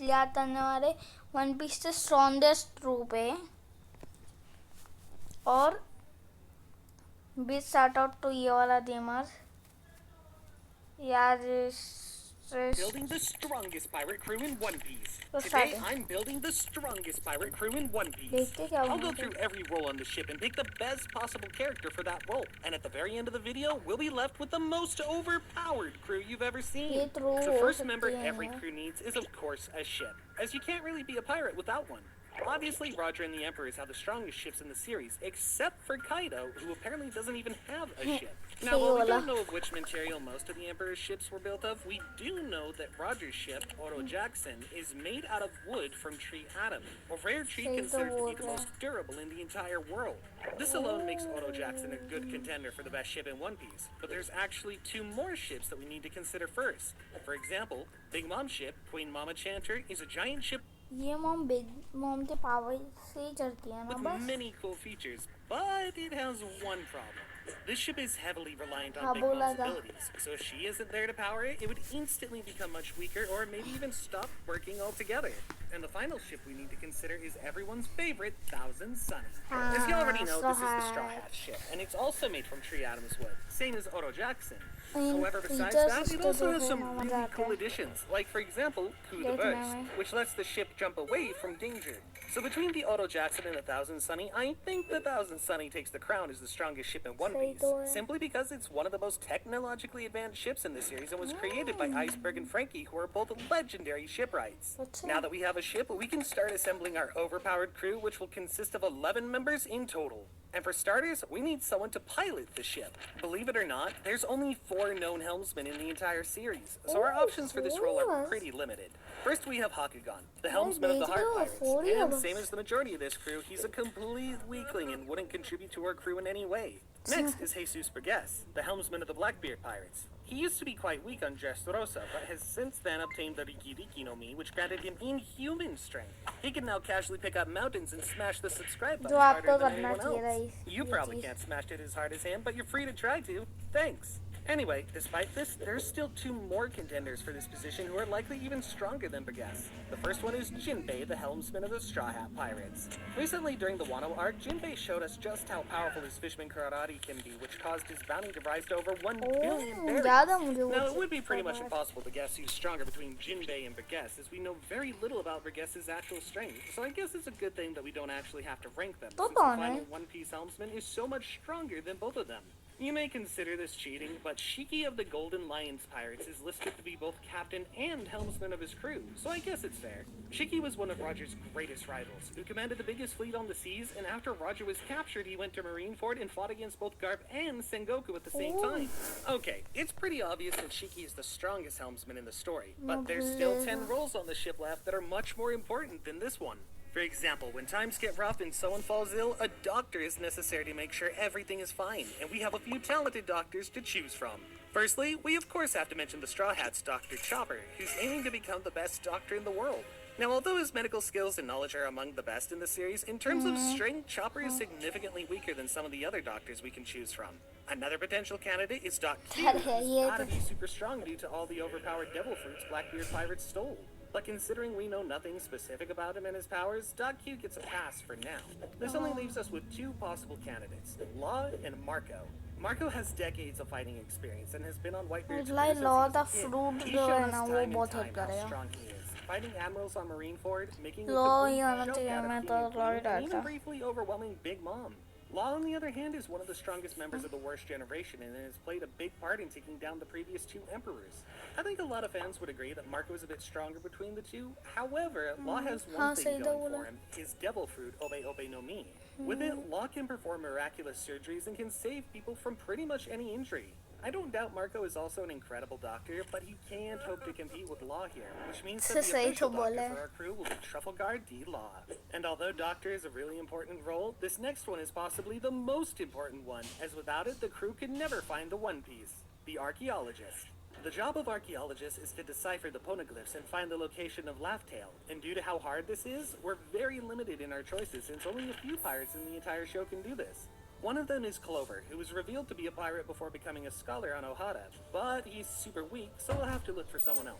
इसलिए आता है हमारे वन पीस से स्ट्रॉन्गेस्ट ट्रूप है। और बिग शाउट आउट टू ये वाला गेमर यार। Building the strongest pirate crew in One Piece. Today, I'm building the strongest pirate crew in One Piece. I'll go through every role on the ship and pick the best possible character for that role. And at the very end of the video, we'll be left with the most overpowered crew you've ever seen. The first member every crew needs is, of course, a ship, as you can't really be a pirate without one. Obviously, Roger and the Emperors have the strongest ships in the series, except for Kaido, who apparently doesn't even have a ship. Now, while we don't know of which material most of the Emperor's ships were built of, we do know that Roger's ship, Oro Jackson, is made out of wood from Tree Atom, a rare tree considered to be the most durable in the entire world. This alone makes Oro Jackson a good contender for the best ship in One Piece, but there's actually 2 more ships that we need to consider first. For example, Big Mom's ship, Queen Mama Chanter, is a giant ship ये mom big mom के power से ही चढ़ती है ना बस। with many cool features, but it has one problem. This ship is heavily reliant on Big Mom's abilities, so if she isn't there to power it, it would instantly become much weaker or maybe even stop working altogether. And the final ship we need to consider is everyone's favorite, Thousand Sunny. As you already know, this is the Straw Hat ship, and it's also made from Tree Atom's wood, same as Oro Jackson. However, besides that, it also has some really cool additions, like, for example, Coup de Burst, which lets the ship jump away from danger. So between the Oro Jackson and the Thousand Sunny, I think the Thousand Sunny takes the crown as the strongest ship in One Piece, simply because it's one of the most technologically advanced ships in the series and was created by Iceberg and Frankie, who are both legendary shipwrights. Now that we have a ship, we can start assembling our overpowered crew, which will consist of 11 members in total. And for starters, we need someone to pilot the ship. Believe it or not, there's only 4 known helmsmen in the entire series, so our options for this role are pretty limited. First, we have Hakugan, the helmsman of the Heart Pirates, and same as the majority of this crew, he's a complete weakling and wouldn't contribute to our crew in any way. Next is Jesus Burgess, the helmsman of the Blackbeard Pirates. He used to be quite weak on Dressrosa, but has since then obtained the Riki Riki no Mi, which granted him inhuman strength. He can now casually pick up mountains and smash the subscribe button harder than anyone else. You probably can't smash it as hard as him, but you're free to try to. Thanks. Anyway, despite this, there's still 2 more contenders for this position who are likely even stronger than Burgess. The first one is Jinbei, the helmsman of the Straw Hat Pirates. Recently, during the Wano arc, Jinbei showed us just how powerful his fishman karate can be, which caused his bounty to rise to over 1 billion berries. Now, it would be pretty much impossible to guess who's stronger between Jinbei and Burgess, as we know very little about Burgess's actual strength, so I guess it's a good thing that we don't actually have to rank them, since the final One Piece helmsman is so much stronger than both of them. You may consider this cheating, but Shiki of the Golden Lions Pirates is listed to be both captain and helmsman of his crew, so I guess it's fair. Shiki was one of Roger's greatest rivals, who commanded the biggest fleet on the seas, and after Roger was captured, he went to Marineford and fought against both Garp and Sengoku at the same time. Okay, it's pretty obvious that Shiki is the strongest helmsman in the story, but there's still 10 roles on the ship left that are much more important than this one. For example, when times get rough and someone falls ill, a doctor is necessary to make sure everything is fine, and we have a few talented doctors to choose from. Firstly, we of course have to mention the Straw Hat's Dr. Chopper, who's aiming to become the best doctor in the world. Now, although his medical skills and knowledge are among the best in the series, in terms of strength, Chopper is significantly weaker than some of the other doctors we can choose from. Another potential candidate is Doc Q, who's gotta be super strong due to all the overpowered devil fruits Blackbeard Pirates stole. But considering we know nothing specific about him and his powers, Doc Q gets a pass for now. This only leaves us with 2 possible candidates, Law and Marco. Marco has decades of fighting experience and has been on Whitebeard's crew since he was a kid. He showed us time and time how strong he is, fighting admirals on Marineford, making a complete joke out of King and Queen, and even briefly overwhelming Big Mom. Law, on the other hand, is one of the strongest members of the Worst Generation and has played a big part in taking down the previous 2 emperors. I think a lot of fans would agree that Marco is a bit stronger between the 2. However, Law has one thing going for him, his devil fruit, Obe Obe no Mi. With it, Law can perform miraculous surgeries and can save people from pretty much any injury. I don't doubt Marco is also an incredible doctor, but he can't hope to compete with Law here, which means that the official doctor for our crew will be Trafalgar D. Law. And although doctor is a really important role, this next one is possibly the most important one, as without it, the crew could never find the One Piece, the archaeologist. The job of archaeologists is to decipher the poneglyphs and find the location of Laugh-Tale, and due to how hard this is, we're very limited in our choices since only a few pirates in the entire show can do this. One of them is Clover, who was revealed to be a pirate before becoming a scholar on Ohada, but he's super weak, so we'll have to look for someone else.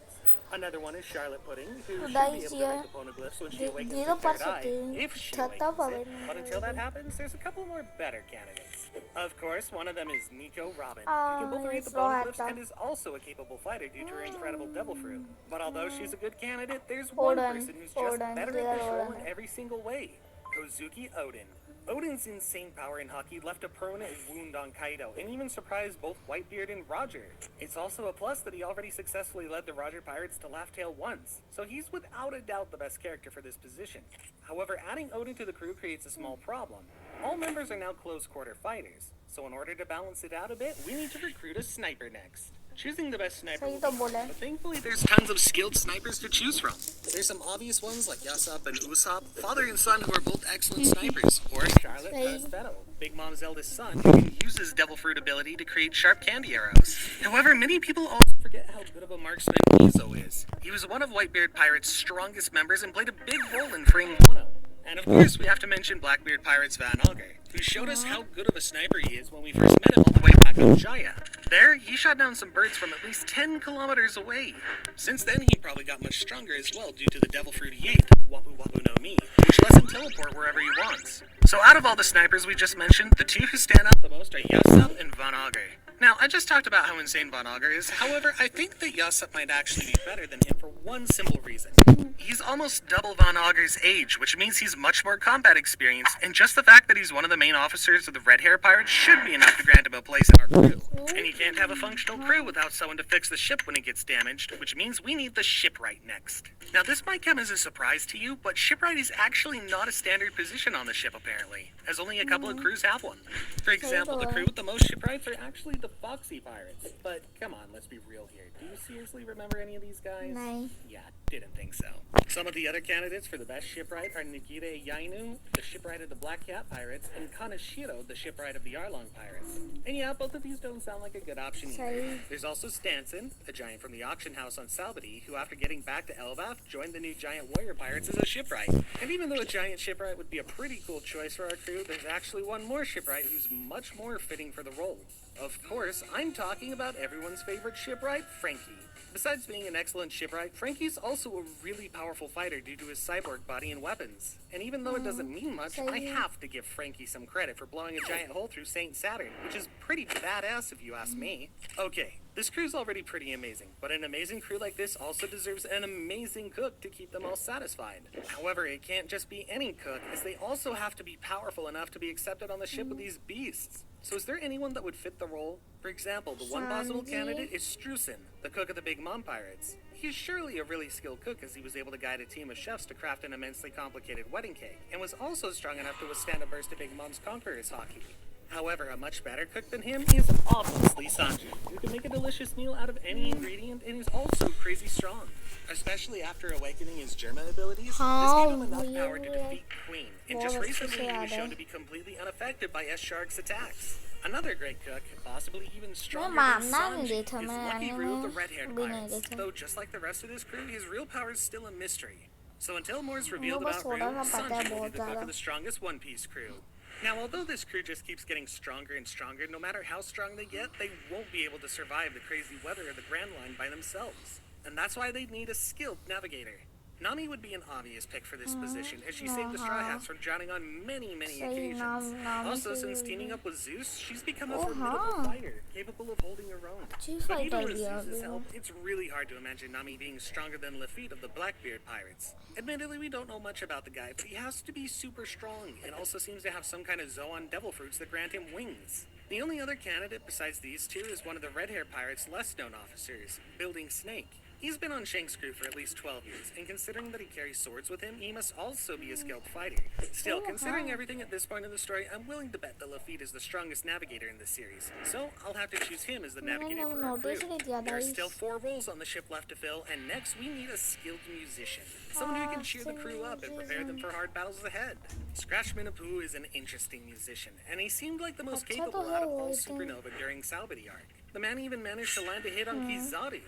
Another one is Charlotte Pudding, who should be able to read the poneglyphs when she awakens her third eye, if she awakens it. But until that happens, there's a couple more better candidates. Of course, one of them is Nico Robin, who can both read the poneglyphs and is also a capable fighter due to her incredible devil fruit. But although she's a good candidate, there's one person who's just better at this role in every single way. Kozuki Odin. Odin's insane power in hockey left a permanent wound on Kaido, and even surprised both Whitebeard and Roger. It's also a plus that he already successfully led the Roger Pirates to Laugh Tale once, so he's without a doubt the best character for this position. However, adding Odin to the crew creates a small problem. All members are now close-quarter fighters, so in order to balance it out a bit, we need to recruit a sniper next. Choosing the best sniper will be hard, but thankfully there's tons of skilled snipers to choose from. There's some obvious ones like Yasop and Usopp, father and son who are both excellent snipers, or Charlotte Prospero, Big Mom's eldest son, who can use his devil fruit ability to create sharp candy arrows. However, many people also forget how good of a marksman Izo is. He was one of Whitebeard Pirate's strongest members and played a big role in freeing Wano. And of course, we have to mention Blackbeard Pirate's Van Augur, who showed us how good of a sniper he is when we first met him all the way back on Jaya. There, he shot down some birds from at least 10 kilometers away. Since then, he probably got much stronger as well due to the devil fruit he ate, Wapu Wapu no Mi, which lets him teleport wherever he wants. So out of all the snipers we just mentioned, the two who stand out the most are Yasop and Van Augur. Now, I just talked about how insane Van Augur is, however, I think that Yasop might actually be better than him for one simple reason. He's almost double Van Augur's age, which means he's much more combat experienced, and just the fact that he's one of the main officers of the Red Hair Pirates should be enough to grant him a place in our crew. And you can't have a functional crew without someone to fix the ship when it gets damaged, which means we need the shipwright next. Now, this might come as a surprise to you, but shipwright is actually not a standard position on the ship, apparently, as only a couple of crews have one. For example, the crew with the most shipwrights are actually the Foxy Pirates. But come on, let's be real here. Do you seriously remember any of these guys? No. Yeah, didn't think so. Some of the other candidates for the best shipwright are Nigire Yainu, the shipwright of the Black Cat Pirates, and Kaneshiro, the shipwright of the Arlong Pirates. And yeah, both of these don't sound like a good option either. There's also Stanson, a giant from the auction house on Salbadi, who after getting back to Elbaf, joined the new giant warrior pirates as a shipwright. And even though a giant shipwright would be a pretty cool choice for our crew, there's actually one more shipwright who's much more fitting for the role. Of course, I'm talking about everyone's favorite shipwright, Frankie. Besides being an excellent shipwright, Frankie's also a really powerful fighter due to his cyborg body and weapons. And even though it doesn't mean much, I have to give Frankie some credit for blowing a giant hole through Saint Saturn, which is pretty badass if you ask me. Okay, this crew's already pretty amazing, but an amazing crew like this also deserves an amazing cook to keep them all satisfied. However, it can't just be any cook, as they also have to be powerful enough to be accepted on the ship with these beasts. So is there anyone that would fit the role? For example, the one possible candidate is Strusen, the cook of the Big Mom Pirates. He's surely a really skilled cook as he was able to guide a team of chefs to craft an immensely complicated wedding cake, and was also strong enough to withstand a burst of Big Mom's Conqueror's hockey. However, a much better cook than him is obviously Sanji, who can make a delicious meal out of any ingredient and is also crazy strong. Especially after awakening his Germa abilities, this gave him enough power to defeat Queen, and just recently he was shown to be completely unaffected by S-Shark's attacks. Another great cook, possibly even stronger than Sanji, is Lucky Roo of the Red-Haired Pirates, though just like the rest of his crew, his real power is still a mystery. So until more is revealed about Roo, Sanji will be the cook of the strongest One Piece crew. Now, although this crew just keeps getting stronger and stronger, no matter how strong they get, they won't be able to survive the crazy weather of the Grand Line by themselves. And that's why they'd need a skilled navigator. Nami would be an obvious pick for this position, as she saved the Straw Hats from drowning on many occasions. Also, since teaming up with Zeus, she's become a formidable fighter, capable of holding her own. But even with Zeus's help, it's really hard to imagine Nami being stronger than Lafitte of the Blackbeard Pirates. Admittedly, we don't know much about the guy, but he has to be super strong, and also seems to have some kind of Zoan devil fruits that grant him wings. The only other candidate besides these two is one of the Red Hair Pirates' less-known officers, Building Snake. He's been on Shank's crew for at least 12 years, and considering that he carries swords with him, he must also be a skilled fighter. Still, considering everything at this point in the story, I'm willing to bet that Lafitte is the strongest navigator in this series, so I'll have to choose him as the navigator for our crew. There are still 4 roles on the ship left to fill, and next we need a skilled musician. Someone who can cheer the crew up and prepare them for hard battles ahead. Scratch Minapu is an interesting musician, and he seemed like the most capable out of all Supernova during Salbadi arc. The man even managed to land a hit on Kizaru.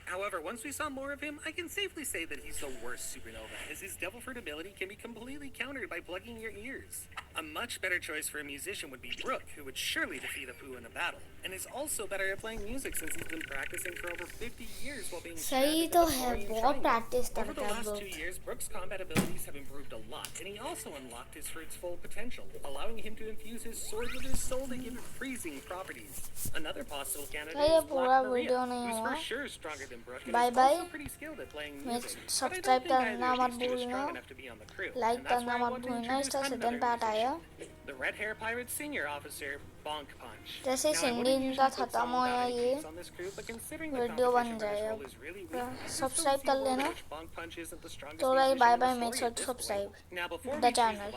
However, once we saw more of him, I can safely say that he's the worst supernova, as his Devil Fruit ability can be completely countered by plugging your ears. A much better choice for a musician would be Brook, who would surely defeat Apu in a battle, and is also better at playing music since he's been practicing for over 50 years while being सही trapped तो in the है, Florian बहुत Triangle. practice Over the करता है last Brook. 2 years, Brook's combat abilities have improved a lot, and he also unlocked his fruit's full potential, allowing him to infuse his sword with his soul to give it freezing properties. Another possible candidate ये is पूरा Black Maria, video नहीं who's हुआ. for sure stronger than Brook and Bye is bye. also pretty skilled at playing मैं music. But I subscribe don't think either करना of मत these two is भूलना, strong enough to be on the crew, like and that's करना why I मत want to भूलना. introduce इसका second another part आया. musician, the Red Hair Pirate Senior Officer, Bonk Punch. जैसे Now, I singing wouldn't का usually put खत्म songs होया out any ये piece on this crew, but considering the video बन competition for this जाएगा. role is really weak, I just subscribe don't see a कर world in लेना. which Bonk Punch isn't the strongest तो भाई musician by in the by, make story sure at to this point. Subscribe Now, before the we choose the channel.